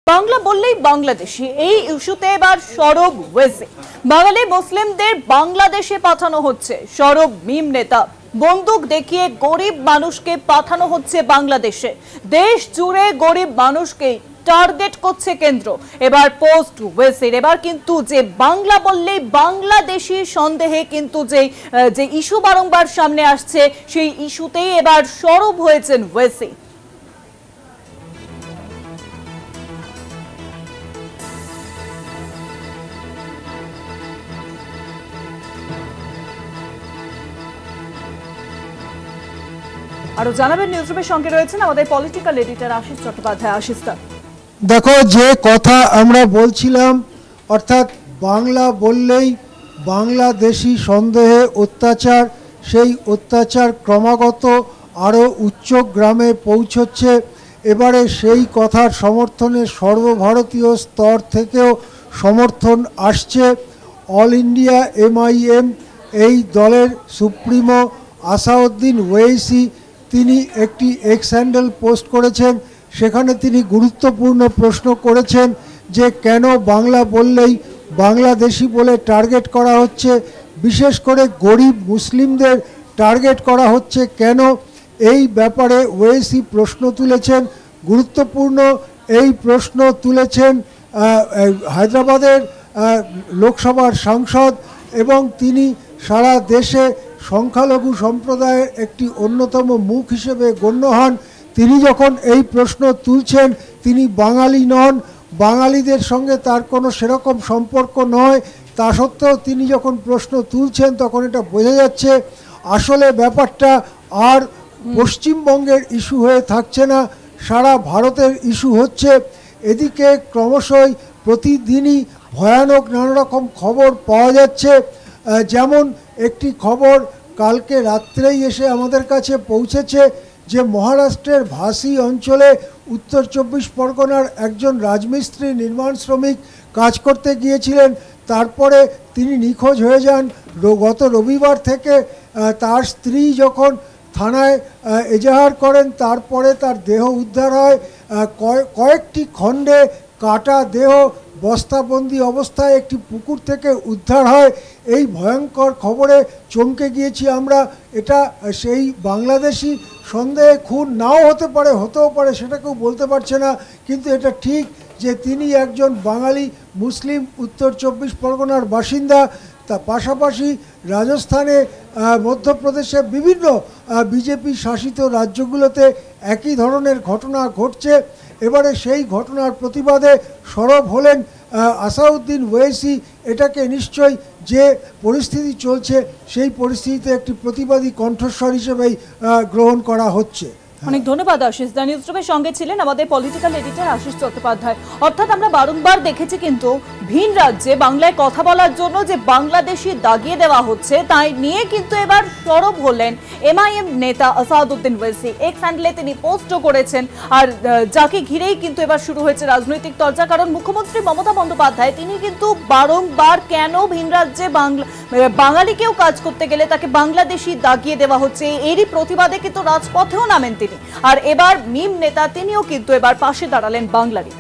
বাংলা বললেই বাংলাদেশি এই ইস্যুতে এবার সরব ওয়েসি। বাঙালি মুসলিমদের বাংলাদেশে পাঠানো হচ্ছে। সরব মিম নেতা। বন্দুক দেখিয়ে গরিব মানুষকে পাঠানো হচ্ছে বাংলাদেশে। দেশ জুড়ে গরিব মানুষকে টার্গেট করছে কেন্দ্র। এবার পোস্ট ওয়েসির এবার কিন্তু যে বাংলা বললেই বাংলাদেশি সন্দেহে কিন্তু যে ইস্যু বারংবার সামনে আসছে সেই ইস্যুতেই এবার সরব হয়েছেন ওয়েসি। আরো জানাবেন নিউজরুমের সঙ্গে রয়েছেন আমাদের পলিটিক্যাল এডিটর আশিস চট্টোপাধ্যায়। আশিস দা, দেখো যে কথা আমরা বলছিলাম, অর্থাৎ বাংলা বললেই বাংলাদেশি সন্দেহে অত্যাচার, সেই অত্যাচার ক্রমাগত আরও উচ্চ গ্রামে পৌঁছচ্ছে। এবারে সেই কথার সমর্থনে সর্বভারতীয় স্তর থেকেও সমর্থন আসছে। অল ইন্ডিয়া MIM এই দলের সুপ্রিমো আসাউদ্দিন ওয়েইসি তিনি একটি এক্স হ্যান্ডেল পোস্ট করেছেন। সেখানে তিনি গুরুত্বপূর্ণ প্রশ্ন করেছেন যে কেন বাংলা বললেই বাংলাদেশি বলে টার্গেট করা হচ্ছে, বিশেষ করে গরিব মুসলিমদের টার্গেট করা হচ্ছে কেন। এই ব্যাপারে ওয়েইসি প্রশ্ন তুলেছেন। গুরুত্বপূর্ণ এই প্রশ্ন তুলেছেন হায়দ্রাবাদের লোকসভার সাংসদ, এবং তিনি সারা দেশে সংখ্যালঘু সম্প্রদায়ের একটি অন্যতম মুখ হিসেবে গণ্য হন। তিনি যখন এই প্রশ্ন তুলছেন, তিনি বাঙালি নন, বাঙালিদের সঙ্গে তার কোনো সেরকম সম্পর্ক নয়। তা সত্ত্বেও তিনি যখন প্রশ্ন তুলছেন তখন এটা বোঝা যাচ্ছে আসলে ব্যাপারটা আর পশ্চিমবঙ্গের ইস্যু হয়ে থাকছে না, সারা ভারতের ইস্যু হচ্ছে। এদিকে ক্রমশই প্রতিদিনই ভয়ানক নানা রকম খবর পাওয়া যাচ্ছে। যেমন একটি খবর কালকে রাত্রেই এসে আমাদের কাছে পৌঁছেছে যে মহারাষ্ট্রের ভাসি অঞ্চলে উত্তর 24 পরগনার একজন রাজমিস্ত্রি নির্মাণ শ্রমিক কাজ করতে গিয়েছিলেন। তারপরে তিনি নিখোঁজ হয়ে যান। গত রবিবার থেকে তার স্ত্রী যখন থানায় এজাহার করেন, তারপরে তার দেহ উদ্ধার হয়। কয়েকটি খণ্ডে কাটা দেহ বস্তাবন্দি অবস্থায় একটি পুকুর থেকে উদ্ধার হয়। এই ভয়ঙ্কর খবরে চমকে গিয়েছি আমরা। এটা সেই বাংলাদেশি সন্দেহে খুন নাও হতে পারে, হতেও পারে, সেটা কেউ বলতে পারছে না, কিন্তু এটা ঠিক যে তিনি একজন বাঙালি মুসলিম উত্তর 24 পরগনার বাসিন্দা। তা পাশাপাশি রাজস্থানে, মধ্যপ্রদেশে, বিভিন্ন বিজেপি শাসিত রাজ্যগুলোতে একই ধরনের ঘটনা ঘটছে। এবারে সেই ঘটনার প্রতিবাদে সরব হলেন আসাউদ্দিন ওয়েইসি। এটাকে নিশ্চয়ই যে পরিস্থিতি চলছে সেই পরিস্থিতিতে একটি প্রতিবাদী কণ্ঠস্বর হিসেবেই গ্রহণ করা হচ্ছে। অনেক ধন্যবাদ আশিস দা। নিউজরুমের সঙ্গে ছিলেন আমাদের পলিটিক্যাল এডিটর আশিস চট্টোপাধ্যায়। অর্থাৎ আমরা বারংবার দেখেছি কিন্তু ভিন রাজ্যে বাংলায় কথা বলার জন্য যে বাংলাদেশি দাগিয়ে দেওয়া হচ্ছে তাই নিয়ে কিন্তু এবার সরব হলেন MIM নেতা আসাদুদ্দিন ওয়েসি। এক্স হ্যান্ডেলে তিনি পোস্টও করেছেন, আর যাকে ঘিরেই কিন্তু এবার শুরু হয়েছে রাজনৈতিক চর্চা। কারণ মুখ্যমন্ত্রী মমতা বন্দ্যোপাধ্যায় তিনি কিন্তু বারংবার কেন ভিন রাজ্যে বাঙালিকেও কাজ করতে গেলে তাকে বাংলাদেশি দাগিয়ে দেওয়া হচ্ছে, এরই প্রতিবাদে কিন্তু রাজপথেও নামেন তিনি। আর এবার মিম নেতা তিনিও কিন্তু এবার পাশে দাঁড়ালেন বাংলারই।